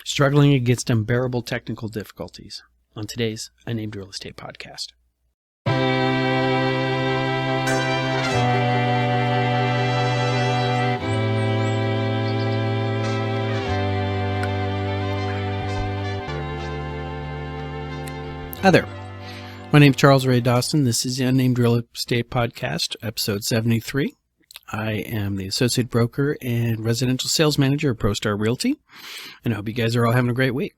struggling against unbearable technical difficulties on today's Unnamed Real Estate Podcast. Hi there. My name is Charles Ray Dawson. This is the Unnamed Real Estate Podcast, episode 73. I am the associate broker and residential sales manager of ProStar Realty, and I hope you guys are all having a great week.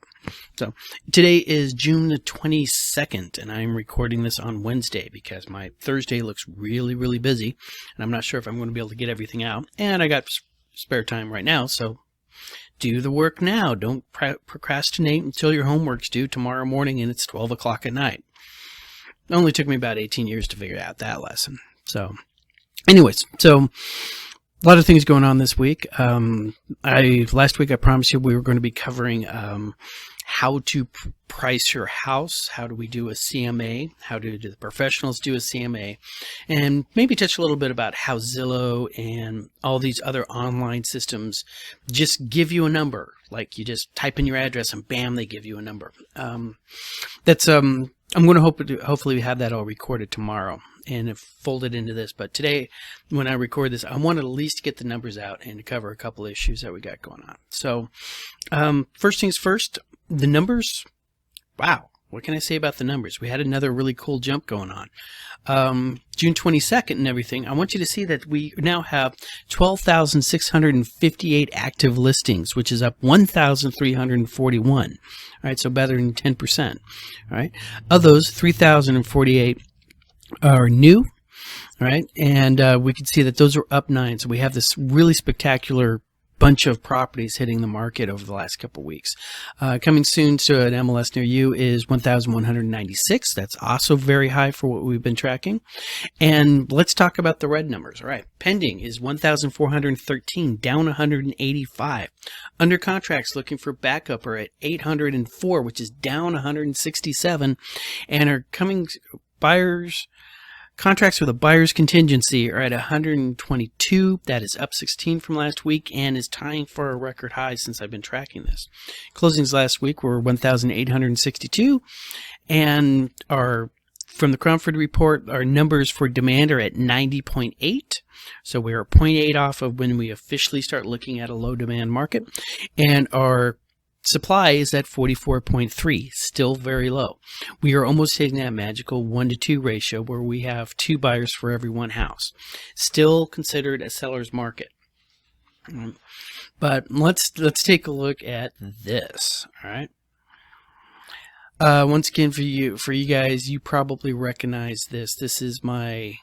So today is June the 22nd, and I'm recording this on Wednesday because my Thursday looks really, really busy, and I'm not sure if I'm going to be able to get everything out. And I got spare time right now, so do the work now. Don't procrastinate until your homework's due tomorrow morning and it's 12 o'clock at night. It only took me about 18 years to figure out that lesson. So anyways, so a lot of things going on this week. Last week I promised you we were going to be covering how to price your house. How do we do a CMA? How do the professionals do a CMA? And maybe touch a little bit about how Zillow and all these other online systems just give you a number. Like you just type in your address and bam, they give you a number. I'm going to hopefully have that all recorded tomorrow and fold it into this. But today, when I record this, I want to at least get the numbers out and to cover a couple of issues that we got going on. So first things first, the numbers. Wow. What can I say about the numbers? We had another really cool jump going on. June 22nd and everything, I want you to see that we now have 12,658 active listings, which is up 1,341. All right, so better than 10%. All right, of those, 3,048 are new. All right, and we can see that those are up 9. So we have this really spectacular bunch of properties hitting the market over the last couple weeks. Coming soon to an MLS near you is 1,196. That's also very high for what we've been tracking. And let's talk about the red numbers. All right, pending is 1,413, down 185. Under contracts looking for backup are at 804, which is down 167. And are coming buyers. Contracts with a buyer's contingency are at 122. That is up 16 from last week and is tying for a record high since I've been tracking this. Closings last week were 1,862, and from the Cromford report, our numbers for demand are at 90.8. So we're 0.8 off of when we officially start looking at a low demand market, and our supply is at 44.3, still very low. We are almost hitting that magical 1-to-2 ratio where we have 2 buyers for every 1 house. Still considered a seller's market. But let's take a look at this. All right. Once again, for you guys, you probably recognize this. This is my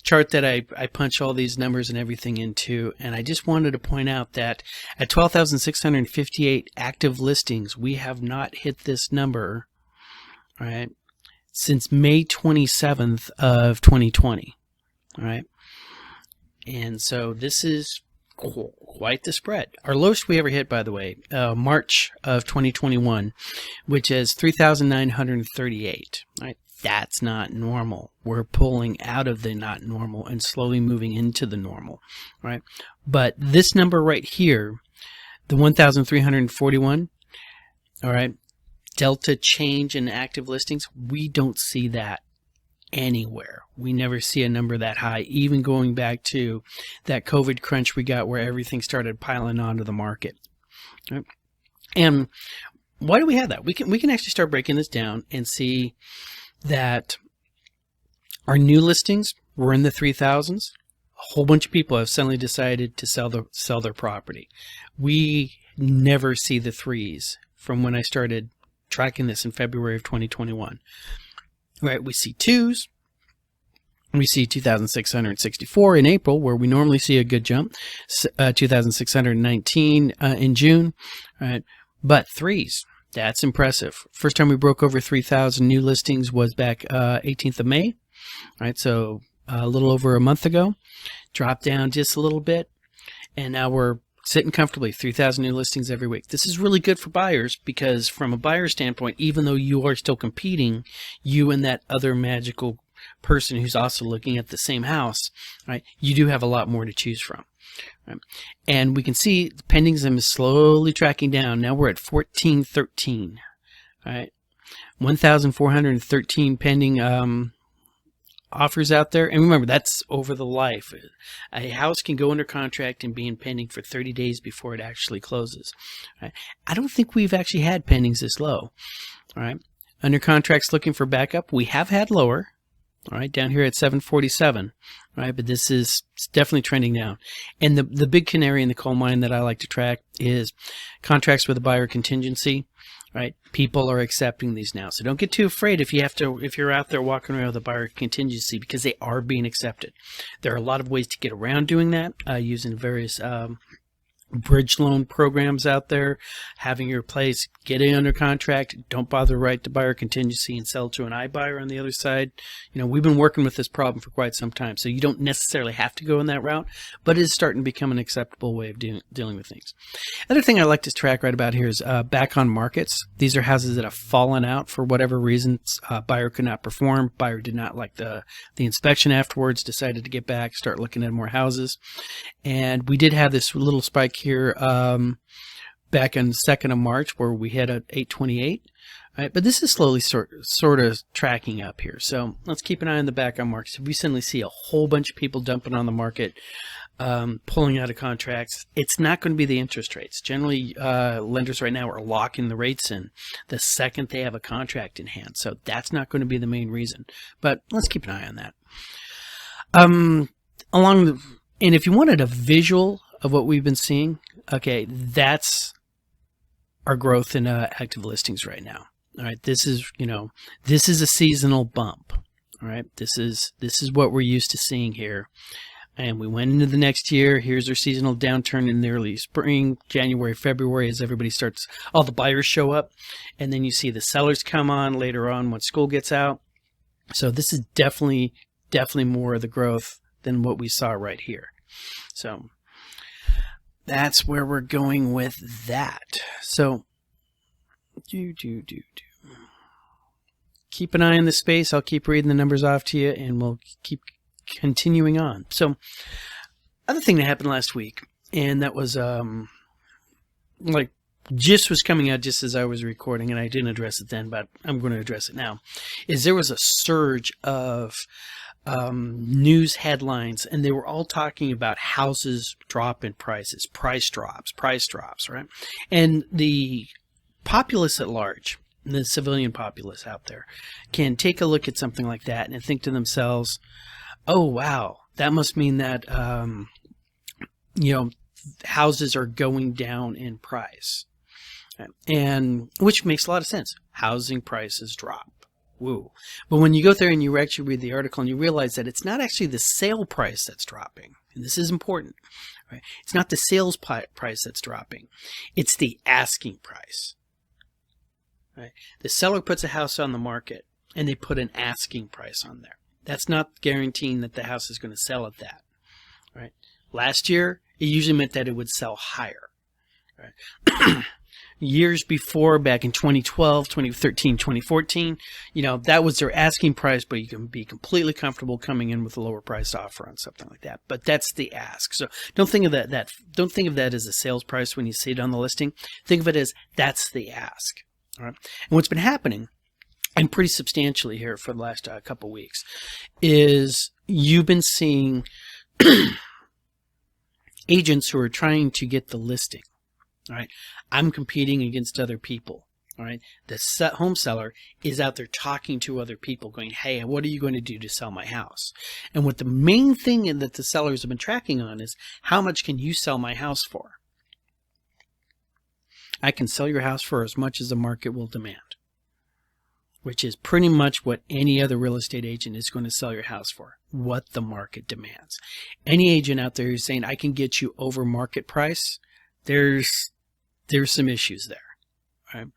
chart that I punch all these numbers and everything into, and I just wanted to point out that at 12,658 active listings, we have not hit this number, all right, since May 27th of 2020, all right, and so this is quite the spread. Our lowest we ever hit, by the way, March of 2021, which is 3,938, right? That's not normal. We're pulling out of the not normal and slowly moving into the normal, right? But this number right here, the 1,341, all right, delta change in active listings, we don't see that anywhere. We never see a number that high, even going back to that COVID crunch we got where everything started piling onto the market, right? And why do we have that? We can actually start breaking this down and see that our new listings were in the 3,000s. A whole bunch of people have suddenly decided to sell their property. We never see the 3s from when I started tracking this in February of 2021. Right, we see 2s. We see 2,664 in April, where we normally see a good jump. 2,619 in June. Right, but 3s. That's impressive. First time we broke over 3,000 new listings was back 18th of May. All right, so a little over a month ago. Dropped down just a little bit, and now we're sitting comfortably, 3,000 new listings every week. This is really good for buyers because from a buyer standpoint, even though you are still competing, you and that other magical person who's also looking at the same house, right, you do have a lot more to choose from. Right? And we can see pendings is slowly tracking down. Now we're at 1413. All right, 1,413 pending offers out there. And remember, that's over the life. A house can go under contract and be in pending for 30 days before it actually closes. Right? I don't think we've actually had pendings this low. All right, under contracts looking for backup, we have had lower. All right, down here at 747. All right, but this is definitely trending down. And the big canary in the coal mine that I like to track is contracts with a buyer contingency. Right, people are accepting these now, so don't get too afraid if you're out there walking around with a buyer contingency, because they are being accepted. There are a lot of ways to get around doing that, using various bridge loan programs out there, having your place, get it under contract, don't bother to write to buyer contingency and sell to an iBuyer on the other side. You know, we've been working with this problem for quite some time, so you don't necessarily have to go in that route, but it is starting to become an acceptable way of dealing with things. Another thing I like to track right about here is back on markets. These are houses that have fallen out for whatever reasons. Buyer could not perform, buyer did not like the inspection afterwards, decided to get back, start looking at more houses. And we did have this little spike here back on the 2nd of March where we hit at 828. Right, but this is slowly sort of tracking up here. So let's keep an eye on the back on markets. If we suddenly see a whole bunch of people dumping on the market, pulling out of contracts, it's not going to be the interest rates. Generally, lenders right now are locking the rates in the second they have a contract in hand. So that's not going to be the main reason. But let's keep an eye on that. And if you wanted a visual of what we've been seeing, okay, that's our growth in active listings right now. All right, this is a seasonal bump. All right, this is what we're used to seeing here. And we went into the next year. Here's our seasonal downturn in the early spring, January, February, as everybody starts, all the buyers show up. And then you see the sellers come on later on when school gets out. So this is definitely more of the growth than what we saw right here. So that's where we're going with that. So keep an eye on the space. I'll keep reading the numbers off to you, and we'll keep continuing on. So other thing that happened last week, and that was just was coming out just as I was recording, and I didn't address it then, but I'm going to address it now, is there was a surge of news headlines, and they were all talking about houses drop in prices, price drops, right? And the populace at large, the civilian populace out there, can take a look at something like that and think to themselves, oh wow, that must mean that houses are going down in price. And which makes a lot of sense. Housing prices drop. Woo. But when you go there and you actually read the article and you realize that it's not actually the sale price that's dropping, and this is important, right? It's not the sales price that's dropping. It's the asking price. Right? The seller puts a house on the market and they put an asking price on there. That's not guaranteeing that the house is going to sell at that. Right? Last year, it usually meant that it would sell higher. Right? Years before, back in 2012, 2013, 2014, that was their asking price, but you can be completely comfortable coming in with a lower price offer on something like that. But that's the ask. So don't think of don't think of that as a sales price when you see it on the listing. Think of it as that's the ask. All right. And what's been happening, and pretty substantially here for the last couple weeks, is you've been seeing agents who are trying to get the listing. All right, I'm competing against other people. All right, the home seller is out there talking to other people, going, "Hey, what are you going to do to sell my house?" And what the main thing that the sellers have been tracking on is, how much can you sell my house for? I can sell your house for as much as the market will demand, which is pretty much what any other real estate agent is going to sell your house for, what the market demands. Any agent out there who's saying, I can get you over market price, there's some issues there. Right?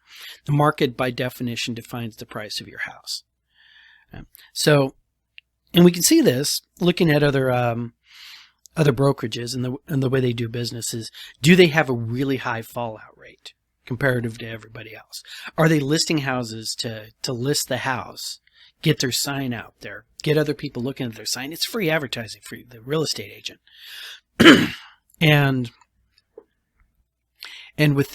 The market, by definition, defines the price of your house. So, and we can see this looking at other brokerages and the way they do business is, do they have a really high fallout rate comparative to everybody else? Are they listing houses to list the house, get their sign out there, get other people looking at their sign? It's free advertising for the real estate agent. And with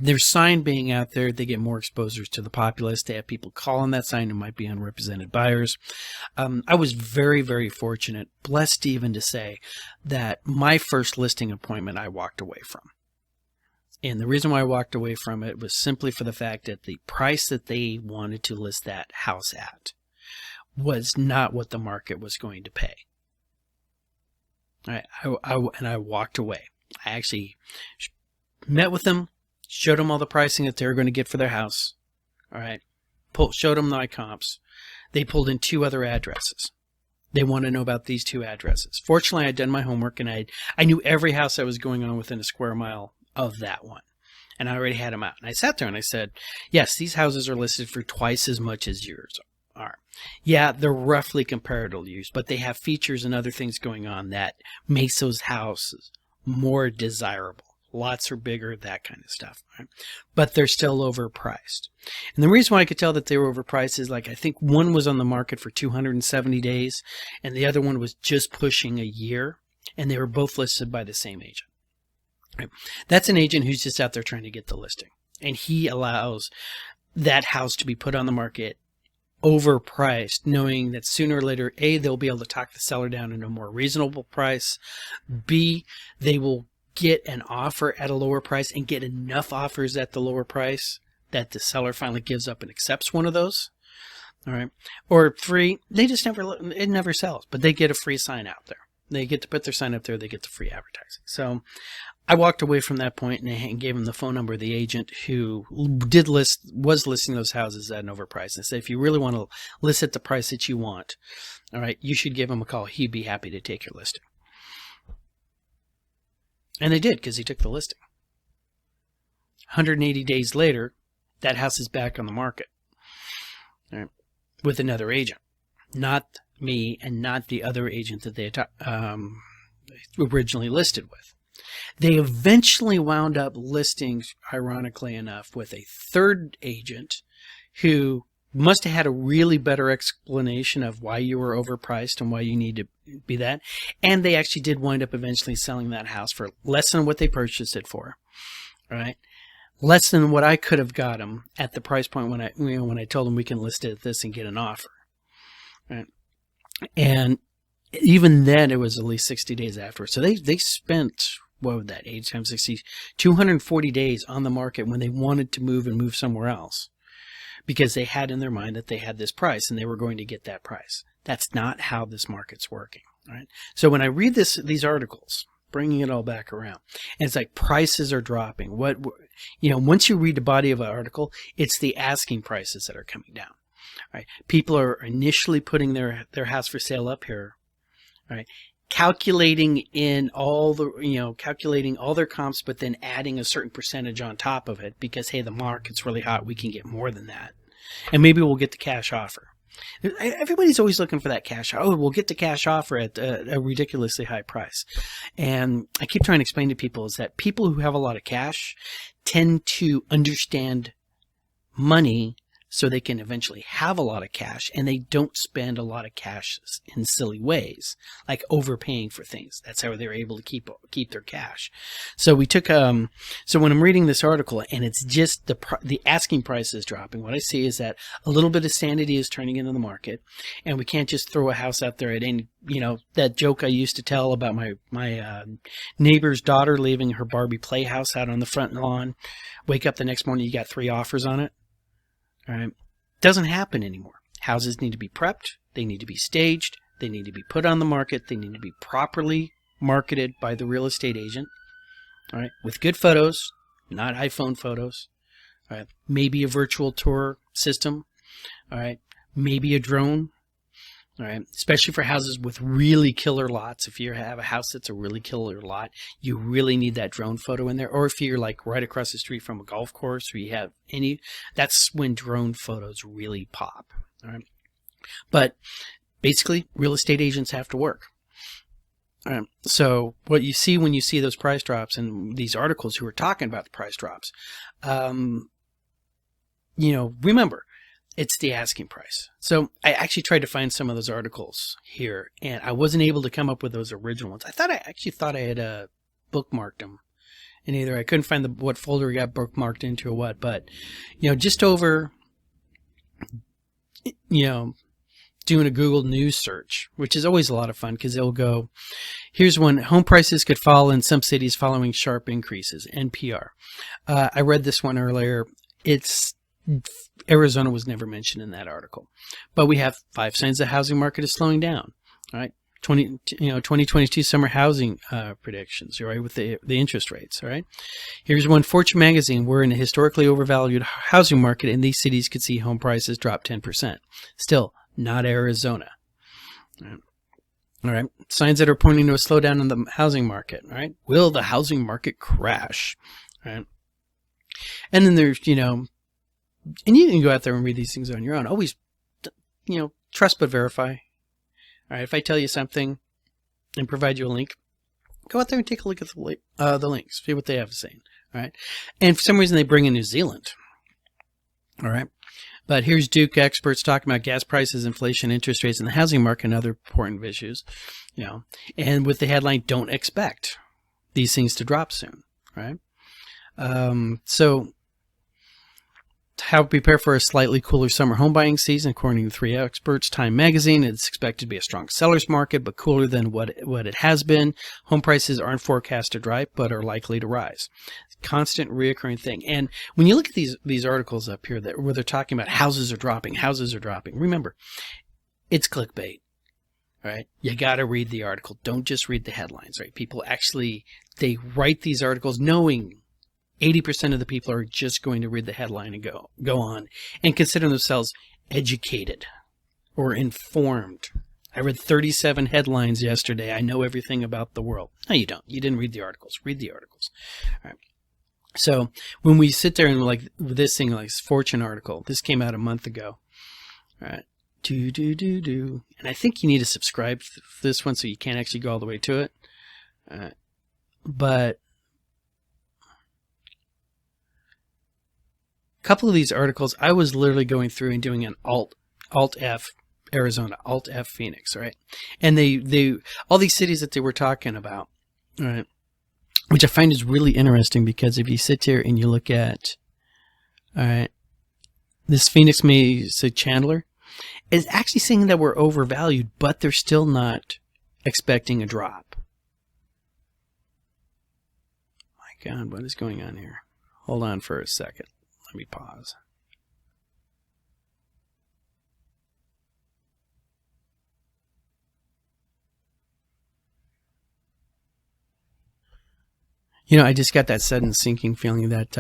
their sign being out there, they get more exposures to the populace. They have people call on that sign who might be unrepresented buyers. I was very, very fortunate, blessed even to say, that my first listing appointment I walked away from. And the reason why I walked away from it was simply for the fact that the price that they wanted to list that house at was not what the market was going to pay. I walked away. I actually met with them, showed them all the pricing that they were going to get for their house. All right. Showed them my comps. They pulled in 2 other addresses. They want to know about these 2 addresses. Fortunately, I'd done my homework, and I knew every house that was going on within a square mile of that one. And I already had them out. And I sat there and I said, yes, these houses are listed for twice as much as yours are. Yeah, they're roughly comparable to yours, but they have features and other things going on that makes those houses more desirable. Lots are bigger, that kind of stuff. Right? But they're still overpriced. And the reason why I could tell that they were overpriced is, like, I think one was on the market for 270 days and the other one was just pushing a year, and they were both listed by the same agent. Right? That's an agent who's just out there trying to get the listing, and he allows that house to be put on the market overpriced, knowing that sooner or later, A, they'll be able to talk the seller down to a more reasonable price, B, they will get an offer at a lower price and get enough offers at the lower price that the seller finally gives up and accepts one of those. All right. Or 3, they just it never sells, but they get a free sign out there. They get to put their sign up there. They get the free advertising. So I walked away from that point and gave him the phone number of the agent who was listing those houses at an overpriced. And said, if you really want to list at the price that you want, all right, you should give him a call. He'd be happy to take your listing. And they did, because he took the listing. 180 days later, that house is back on the market, right, with another agent. Not me and not the other agent that they had originally listed with. They eventually wound up listing, ironically enough, with a third agent who must have had a really better explanation of why you were overpriced and why you need to be that. And they actually did wind up eventually selling that house for less than what they purchased it for. All right. Less than what I could have got them at the price point when I told them we can list it at this and get an offer. Right. And even then it was at least 60 days afterwards. So they spent, what would that, 8 times 60, 240 days on the market when they wanted to move somewhere else, because they had in their mind that they had this price and they were going to get that price. That's not how this market's working. Right? So when I read these articles, bringing it all back around, and it's like prices are dropping. Once you read the body of an article, it's the asking prices that are coming down. Right? People are initially putting their house for sale up here, right? Calculating all their comps, but then adding a certain percentage on top of it because, hey, the market's really hot, we can get more than that, and maybe we'll get the cash offer. Everybody's always looking for that cash. Oh, we'll get the cash offer at a ridiculously high price. And I keep trying to explain to people is that people who have a lot of cash tend to understand money so they can eventually have a lot of cash, and they don't spend a lot of cash in silly ways, like overpaying for things. That's how they're able to keep their cash. So we took so when I'm reading this article and it's just the asking price is dropping, what I see is that a little bit of sanity is turning into the market, and we can't just throw a house out there at any, that joke I used to tell about my neighbor's daughter leaving her Barbie playhouse out on the front lawn. Wake up the next morning, you got 3 offers on it. All right. Doesn't happen anymore. Houses need to be prepped. They need to be staged. They need to be put on the market. They need to be properly marketed by the real estate agent. All right. With good photos, not iPhone photos. All right. Maybe a virtual tour system. All right. Maybe a drone. All right. Especially for houses with really killer lots. If you have a house that's a really killer lot, you really need that drone photo in there. Or if you're like right across the street from a golf course, or you have that's when drone photos really pop. All right. But basically, real estate agents have to work. All right. So what you see when you see those price drops and these articles who are talking about the price drops, remember, it's the asking price. So I actually tried to find some of those articles here, and I wasn't able to come up with those original ones. I actually thought I had bookmarked them, and either I couldn't find what folder we got bookmarked into or what. But just over, doing a Google News search, which is always a lot of fun because it'll go, here's one: home prices could fall in some cities following sharp increases. NPR. I read this one earlier. Arizona was never mentioned in that article, but we have 5 signs the housing market is slowing down. All right, 2022 summer housing predictions. Right, with the interest rates. All right, here's one: Fortune magazine. We're in a historically overvalued housing market, and these cities could see home prices drop 10%. Still, not Arizona. All right, signs that are pointing to a slowdown in the housing market. All right, will the housing market crash? All right, and then there's and you can go out there and read these things on your own. Always, trust but verify. All right, if I tell you something and provide you a link, go out there and take a look at the links, see what they have to say. All right, and for some reason they bring in New Zealand. All right, but here's Duke experts talking about gas prices, inflation, interest rates, and the housing market and other important issues. And with the headline, "Don't expect these things to drop soon." Right, so. How to prepare for a slightly cooler summer home buying season, according to 3 experts. Time magazine, it's expected to be a strong seller's market, but cooler than what it has been. Home prices aren't forecast to drop, but are likely to rise. Constant reoccurring thing. And when you look at these articles up here where they're talking about houses are dropping, remember, it's clickbait. Right? You got to read the article. Don't just read the headlines. Right? People actually, they write these articles knowing 80% of the people are just going to read the headline and go on and consider themselves educated or informed. I read 37 headlines yesterday. I know everything about the world. No, you don't. You didn't read the articles. Read the articles. All right. So when we sit there and like this thing, like this Fortune article, this came out a month ago. All right. And I think you need to subscribe to this one so you can't actually go all the way to it. But a couple of these articles, I was literally going through and doing an Alt F Arizona, Alt F Phoenix, right? And they all these cities that they were talking about, right? Which I find is really interesting because if you sit here and you look at, all right, this Phoenix Mesa Chandler is actually saying that we're overvalued, but they're still not expecting a drop. My God, what is going on here? Hold on for a second. Let me pause. I just got that sudden sinking feeling that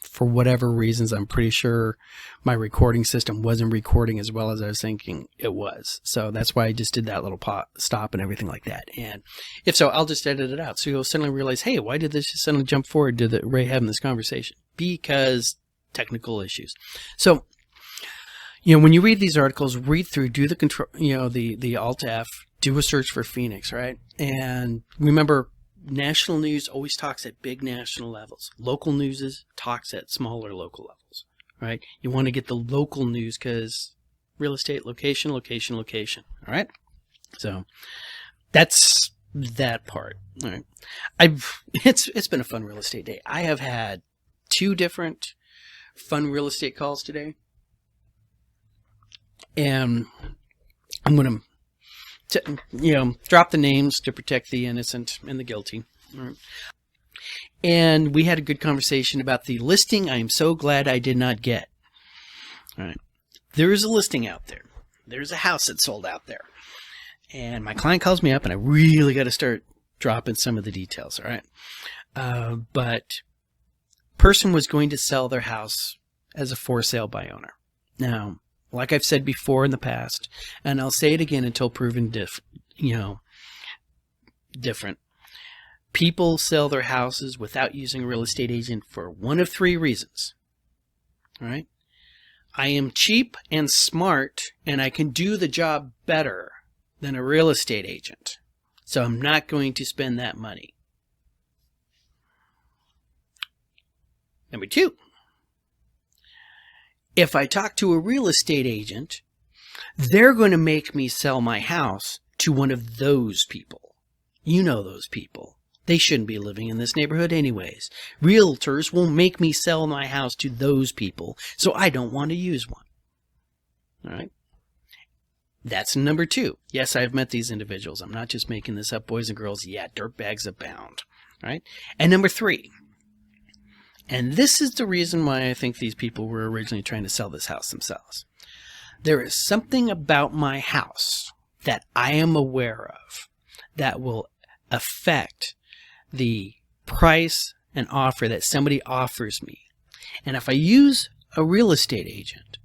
for whatever reasons, I'm pretty sure my recording system wasn't recording as well as I was thinking it was. So that's why I just did that little stop and everything like that. And if so, I'll just edit it out. So you'll suddenly realize, hey, why did this just suddenly jump forward to Ray having this conversation? Because technical issues. So, when you read these articles, read through, do the control, the Alt F, do a search for Phoenix, right? And remember, national news always talks at big national levels. Local news talks at smaller local levels, right? You want to get the local news because real estate, location. All right. So that's that part. All right. It's been a fun real estate day. I have had 2 different fun real estate calls today, and I'm going to drop the names to protect the innocent and the guilty. Right. And we had a good conversation about the listing I am so glad I did not get. All right. There is a listing out there. There's a house that sold out there. And my client calls me up, and I really got to start dropping some of the details. All right. But person was going to sell their house as a for sale by owner. Now, like I've said before in the past, and I'll say it again until proven different. People sell their houses without using a real estate agent for one of 3 reasons. All right? I am cheap and smart, and I can do the job better than a real estate agent. So I'm not going to spend that money. Number 2, If I talk to a real estate agent, they're going to make me sell my house to one of those people. You know those people. They shouldn't be living in this neighborhood anyways. Realtors will make me sell my house to those people, so I don't want to use one. All right? That's number 2. Yes, I've met these individuals. I'm not just making this up, boys and girls. Yeah, dirtbags abound. All right? And number 3, and this is the reason why I think these people were originally trying to sell this house themselves. There is something about my house that I am aware of that will affect the price and offer that somebody offers me. And if I use a real estate agent,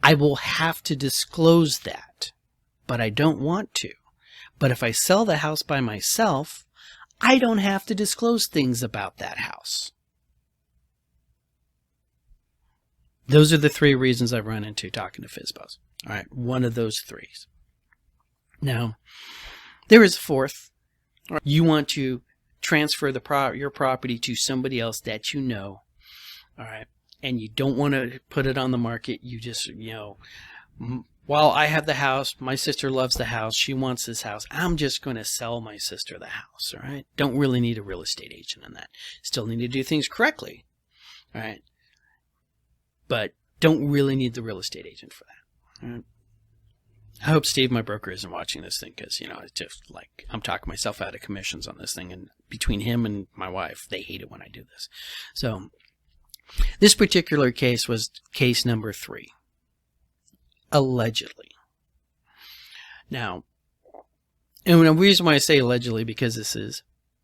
I will have to disclose that, but I don't want to. But if I sell the house by myself, I don't have to disclose things about that house. Those are the 3 reasons I've run into talking to FSBOs. All right, one of those 3. Now, there is a 4th. You want to transfer your property to somebody else that you know. All right. And you don't want to put it on the market. You just, while I have the house, my sister loves the house. She wants this house. I'm just going to sell my sister the house. All right. Don't really need a real estate agent in that. Still need to do things correctly. All right. But don't really need the real estate agent for that. All right. I hope Steve, my broker, isn't watching this thing because, it's just like I'm talking myself out of commissions on this thing. And between him and my wife, they hate it when I do this. So this particular case was case number 3. Allegedly. Now, and the reason why I say allegedly, because this is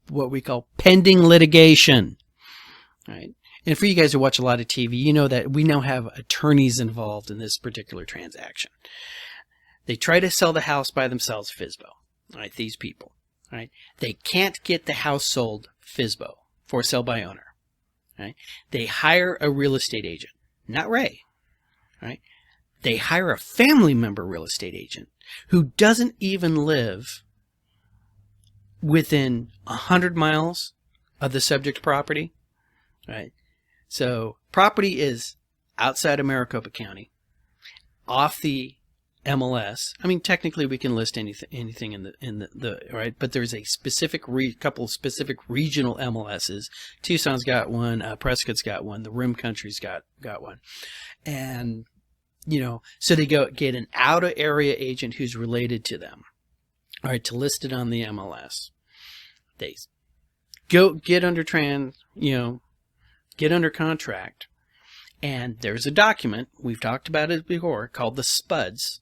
what we call pending litigation. Right? And for you guys who watch a lot of TV, you know that we now have attorneys involved in this particular transaction. They try to sell the house by themselves, FSBO. All right, these people. All right, they can't get the house sold, FSBO, for sale by owner. All right, they hire a real estate agent, not Ray. All right, they hire a family member real estate agent who doesn't even live within 100 miles of the subject property. All right, so property is outside of Maricopa County, off the MLS. I mean, technically we can list anything in the right, but there's a specific couple specific regional MLSs. Tucson's got one, Prescott's got one, the Rim Country's got one, and so they get an out of area agent who's related to them, all right, to list it on the MLS. They go get under get under contract, and there's a document, we've talked about it before, called the SPUDS.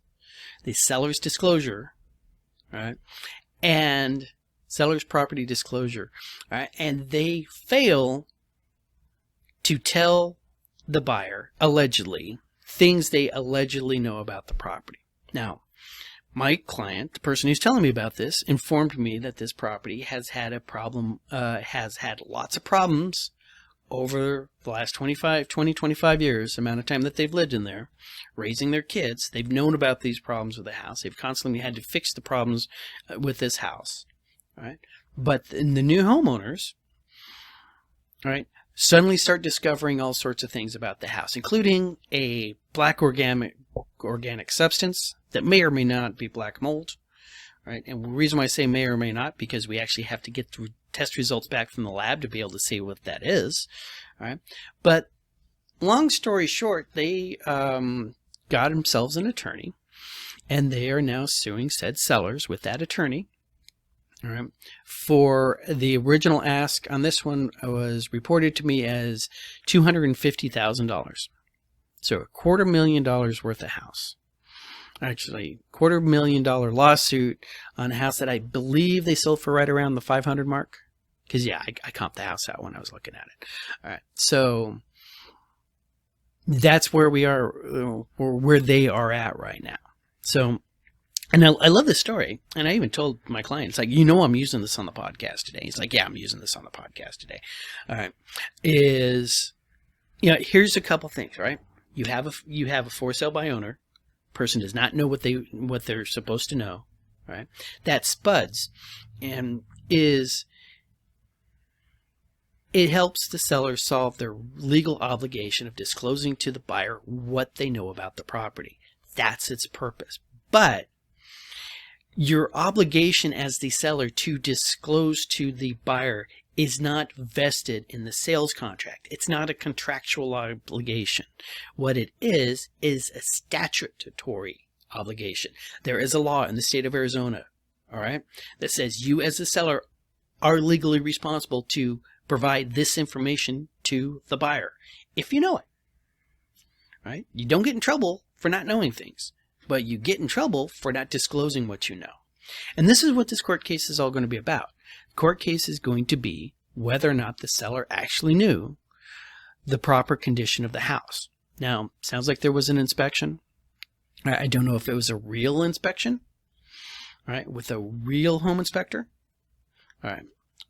The seller's disclosure, right, and seller's property disclosure, right, and they fail to tell the buyer, allegedly, things they allegedly know about the property. Now, my client, the person who's telling me about this, informed me that this property has had a problem, has had lots of problems over the last 25 years, amount of time that they've lived in there, raising their kids. They've known about these problems with the house. They've constantly had to fix the problems with this house, right? But the new homeowners, right, suddenly start discovering all sorts of things about the house, including a black organic substance that may or may not be black mold, right? And the reason why I say may or may not, because we actually have to get the test results back from the lab to be able to see what that is, right? But long story short, they got themselves an attorney, and they are now suing said sellers with that attorney, all right, for the original ask on this one was reported to me as $250,000. So $250,000 worth of house. Actually, $250,000 lawsuit on a house that I believe they sold for right around the 500 mark. Because, yeah, I comped the house out when I was looking at it. All right, so that's where we are, or where they are at right now. So, and I love this story. And I even told my client, it's like, I'm using this on the podcast today. He's like, yeah, I'm using this on the podcast today. All right, here's a couple things, right? You have a for sale by owner. Person does not know what they're supposed to know, right? That SPUDS and is it helps the seller solve their legal obligation of disclosing to the buyer what they know about the property. That's its purpose. But your obligation as the seller to disclose to the buyer is not vested in the sales contract. It's not a contractual obligation. What it is a statutory obligation. There is a law in the state of Arizona, all right, that says you as the seller are legally responsible to provide this information to the buyer if you know it. Right? You don't get in trouble for not knowing things, but you get in trouble for not disclosing what you know. And this is what this court case is all going to be about. The court case is going to be whether or not the seller actually knew the proper condition of the house. Now, sounds like there was an inspection. I don't know if it was a real inspection, right, with a real home inspector. All right.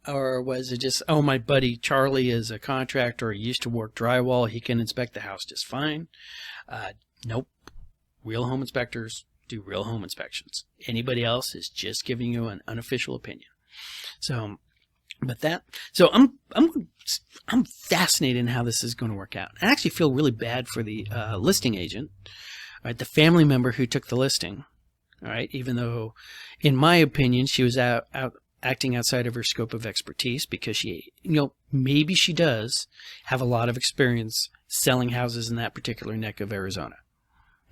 Or was it just, oh, my buddy Charlie is a contractor. He used to work drywall. He can inspect the house just fine. Nope. Real home inspectors do real home inspections. Anybody else is just giving you an unofficial opinion. So, I'm fascinated in how this is going to work out. I actually feel really bad for the listing agent, right? The family member who took the listing, all right? Even though, in my opinion, she was acting outside of her scope of expertise because she, maybe she does have a lot of experience selling houses in that particular neck of Arizona.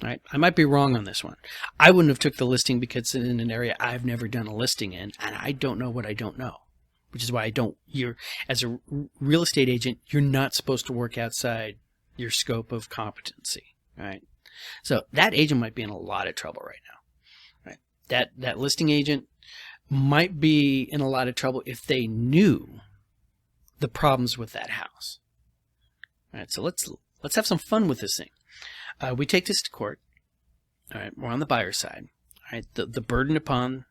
Right? I might be wrong on this one. I wouldn't have took the listing because it's in an area I've never done a listing in, and I don't know what I don't know, which is why you're, as a real estate agent, you're not supposed to work outside your scope of competency, right? So that agent might be in a lot of trouble right now, right? That listing agent might be in a lot of trouble if they knew the problems with that house. All right, so let's have some fun with this thing. We take this to court. All right, we're on the buyer's side. All right, the burden upon,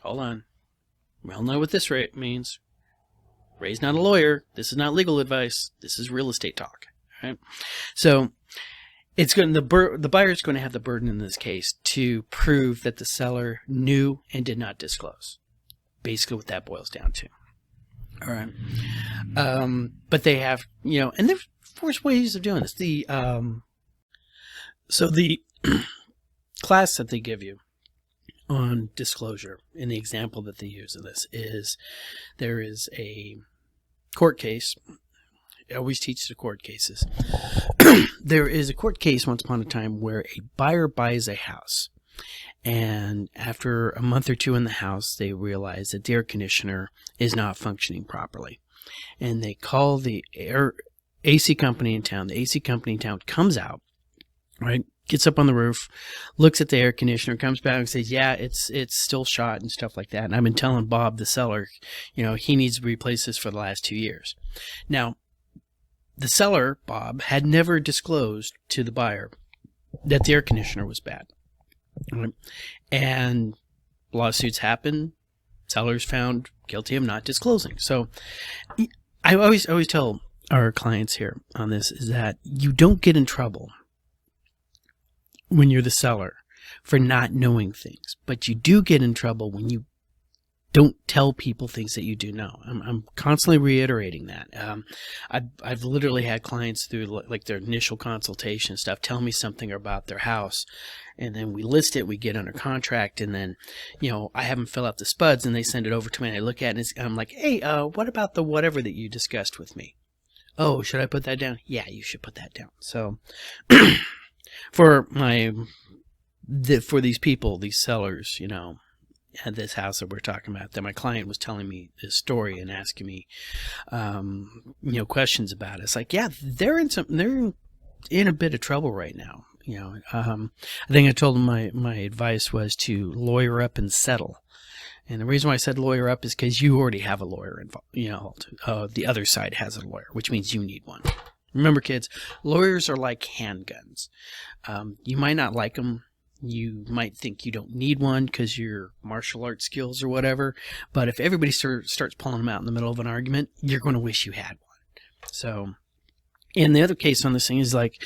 hold on. We all know what this means. Ray's not a lawyer. This is not legal advice. This is real estate talk. All right, so the buyer's going to have the burden in this case to prove that the seller knew and did not disclose. Basically, what that boils down to. All right, but they have, and there's 4 ways of doing this. So the class that they give you on disclosure in the example that they use of this is there is a court case. I always teach the court cases. There is a court case once upon a time where a buyer buys a house, and after a month or 2 in the house, they realize that the air conditioner is not functioning properly, and they call the AC company in town. The AC company in town comes out, right, gets up on the roof, looks at the air conditioner, comes back and says, yeah, it's still shot and stuff like that. And I've been telling Bob, the seller, he needs to replace this for the last 2 years. Now, the seller, Bob, had never disclosed to the buyer that the air conditioner was bad. Right? And lawsuits happen. Sellers found guilty of not disclosing. So I always tell our clients here on this is that you don't get in trouble when you're the seller for not knowing things, but you do get in trouble when you don't tell people things that you do know. I'm constantly reiterating that. I've literally had clients through like their initial consultation and stuff tell me something about their house, and then we list it, we get under contract, and then I have them fill out the spuds and they send it over to me and I look at it and I'm like, hey, what about the whatever that you discussed with me? Oh, should I put that down? Yeah, you should put that down. So for these people, these sellers, at this house that we're talking about, that my client was telling me this story and asking me, questions about it. It's like, yeah, they're in a bit of trouble right now. I think I told them my advice was to lawyer up and settle. And the reason why I said lawyer up is because you already have a lawyer involved. The other side has a lawyer, which means you need one. Remember, kids, lawyers are like handguns. You might not like them. You might think you don't need one because your martial arts skills or whatever. But if everybody starts pulling them out in the middle of an argument, you're going to wish you had one. So, and the other case on this thing is like,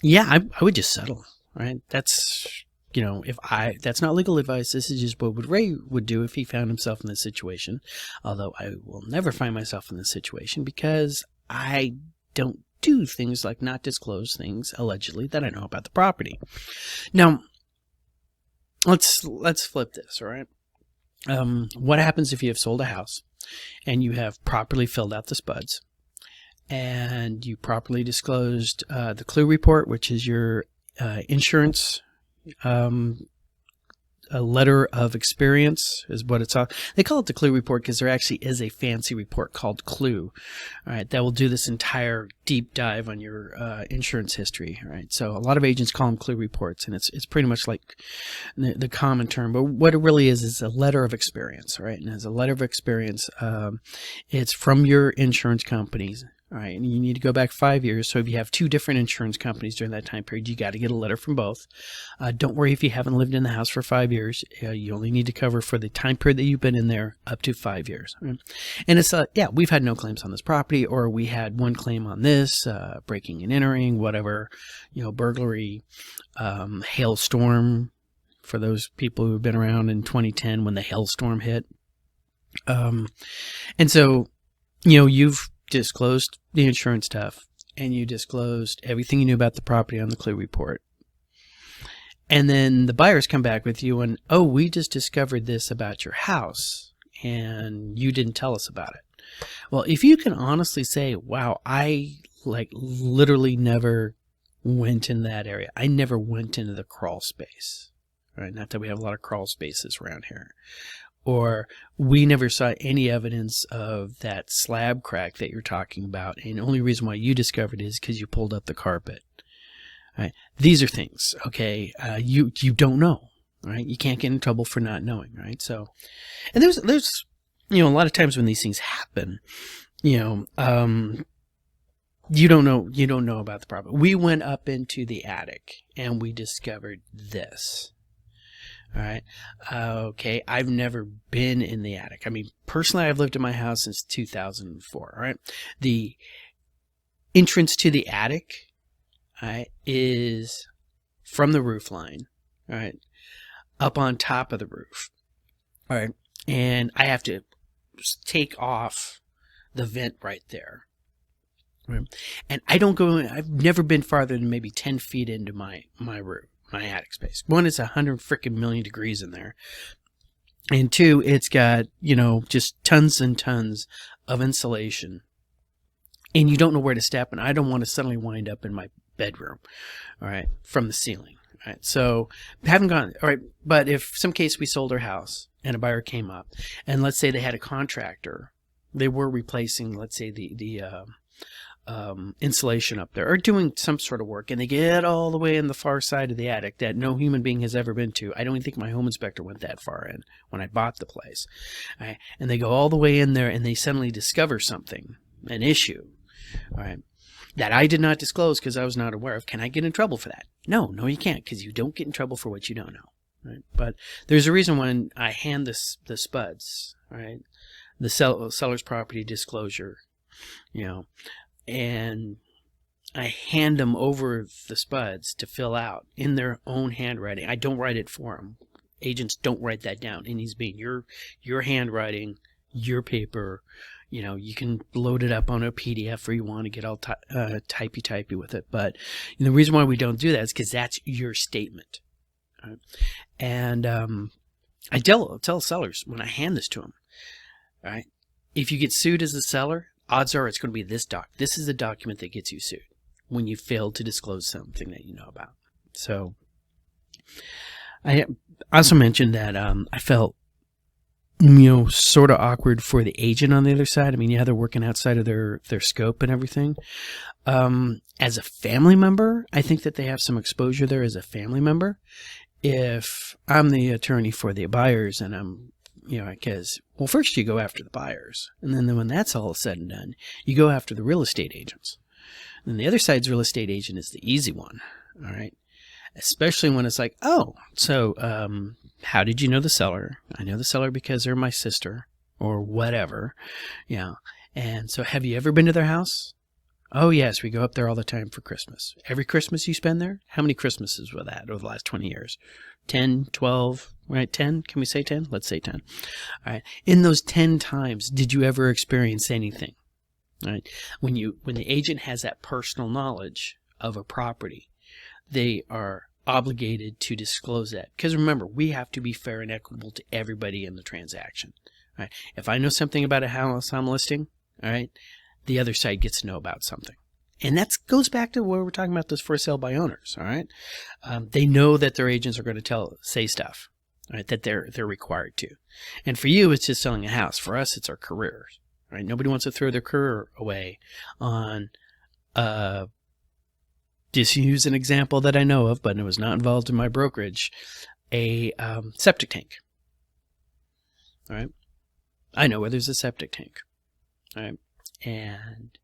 yeah, I would just settle, right? That's that's not legal advice. This is just what Ray would do if he found himself in this situation. Although I will never find myself in this situation because I don't do things like not disclose things allegedly that I know about the property. Now, let's flip this, all right? What happens if you have sold a house and you have properly filled out the spuds and you properly disclosed the clue report, which is your insurance a letter of experience is what it's called. They call it the clue report because there actually is a fancy report called Clue, all right, that will do this entire deep dive on your insurance history, all right? So a lot of agents call them clue reports, and it's pretty much like the common term, but what it really is a letter of experience, right? And as a letter of experience, it's from your insurance companies. All right, and you need to go back 5 years. So if you have two different insurance companies during that time period, you got to get a letter from both. Don't worry if you haven't lived in the house for 5 years. You only need to cover for the time period that you've been in there up to 5 years. Right? And it's we've had no claims on this property, or we had one claim on this, breaking and entering, whatever, burglary, hailstorm. For those people who've been around in 2010 when the hailstorm hit, and so you've disclosed the insurance stuff and you disclosed everything you knew about the property on the clue report. And then the buyers come back with you and, oh, we just discovered this about your house and you didn't tell us about it. Well, if you can honestly say, wow, I literally never went in that area. I never went into the crawl space, right? Not that we have a lot of crawl spaces around here. Or we never saw any evidence of that slab crack that you're talking about, and the only reason why you discovered it is because you pulled up the carpet. Right? These are things, okay? You don't know, right? You can't get in trouble for not knowing, right? So, and there's a lot of times when these things happen, you don't know about the property. We went up into the attic and we discovered this. All right. Okay. I've never been in the attic. I mean, personally, I've lived in my house since 2004. All right. The entrance to the attic, all right, is from the roof line, all right, up on top of the roof. All right. And I have to take off the vent right there. Right. And I've never been farther than maybe 10 feet into my roof. My attic space. One, it's 100 freaking million degrees in there. And two, it's got, just tons and tons of insulation. And you don't know where to step. And I don't want to suddenly wind up in my bedroom, all right, from the ceiling. All right. So haven't gone, all right. But if some case we sold our house and a buyer came up and let's say they had a contractor, they were replacing, let's say the insulation up there or doing some sort of work, and they get all the way in the far side of the attic that no human being has ever been to. I don't even think my home inspector went that far in when I bought the place. Right? And they go all the way in there and they suddenly discover something, an issue, all right, that I did not disclose because I was not aware of. Can I get in trouble for that? No, you can't, because you don't get in trouble for what you don't know. Right? But there's a reason when I hand the spuds, right, the seller's property disclosure, and I hand them over the spuds to fill out in their own handwriting. I don't write it for them. Agents don't write that down. It needs to be your handwriting, your paper. You can load it up on a PDF or you want to get all typey with it. But the reason why we don't do that is because that's your statement. Right? And I tell sellers when I hand this to them, right, if you get sued as a seller, odds are it's going to be this doc. This is the document that gets you sued when you fail to disclose something that you know about. So I also mentioned that I felt, sort of awkward for the agent on the other side. I mean, they're working outside of their scope and everything. As a family member, I think that they have some exposure there as a family member. If I'm the attorney for the buyers and I'm because, well, first you go after the buyers. And then when that's all said and done, you go after the real estate agents. And the other side's real estate agent is the easy one. All right. Especially when it's like, oh, so how did you know the seller? I know the seller because they're my sister or whatever. And so have you ever been to their house? Oh, yes, we go up there all the time for Christmas. Every Christmas you spend there? How many Christmases were that over the last 20 years? 10, 12, right? 10? Can we say 10? Let's say 10. All right. In those 10 times, did you ever experience anything? All right. When the agent has that personal knowledge of a property, they are obligated to disclose that. Because remember, we have to be fair and equitable to everybody in the transaction. All right. If I know something about a house I'm listing, all right, the other side gets to know about something. And that goes back to where we're talking about this for sale by owners, all right? They know that their agents are going to say stuff, all right, that they're required to. And for you, it's just selling a house. For us, it's our careers, right? Nobody wants to throw their career away on, just use an example that I know of, but it was not involved in my brokerage, a septic tank, all right? I know where there's a septic tank, all right? And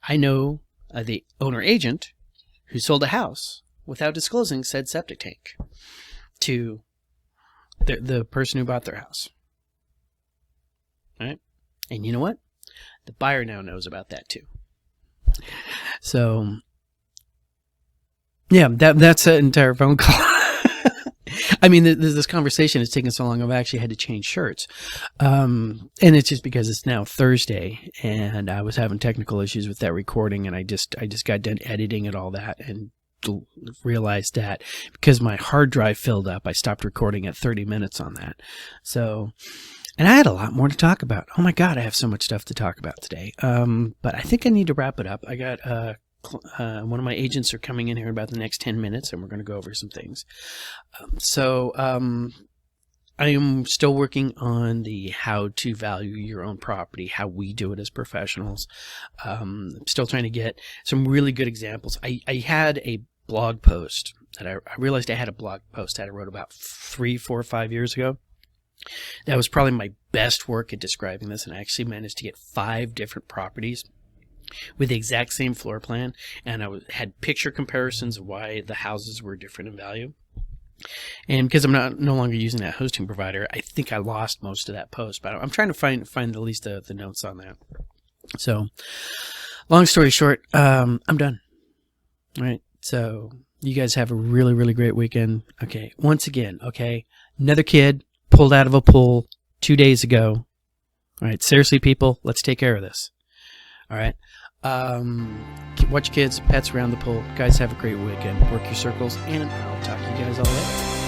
I know the owner agent who sold a house without disclosing said septic tank to the person who bought their house. All right? And you know what? The buyer now knows about that too. So, yeah, that's an entire phone call. I mean, this conversation has taken so long, I've actually had to change shirts. And it's just because it's now Thursday, and I was having technical issues with that recording, and I just got done editing and all that, and realized that because my hard drive filled up, I stopped recording at 30 minutes on that. So, and I had a lot more to talk about. Oh my God, I have so much stuff to talk about today. But I think I need to wrap it up. I got one of my agents are coming in here in about the next 10 minutes, and we're going to go over some things. I am still working on the how to value your own property, how we do it as professionals. I'm still trying to get some really good examples. I had a blog post that I realized I had a blog post that I wrote about 3, 4, 5 years ago. That was probably my best work at describing this, and I actually managed to get 5 different properties with the exact same floor plan, and I had picture comparisons of why the houses were different in value. And because I'm no longer using that hosting provider, I think I lost most of that post, but I'm trying to find at least the notes on that. So, long story short, I'm done. All right, so you guys have a really, really great weekend. Okay, once again, okay, another kid pulled out of a pool 2 days ago. All right, seriously, people, let's take care of this. All right. Watch kids, pets around the pool. Guys, have a great weekend. Work your circles, and I'll talk to you guys all later.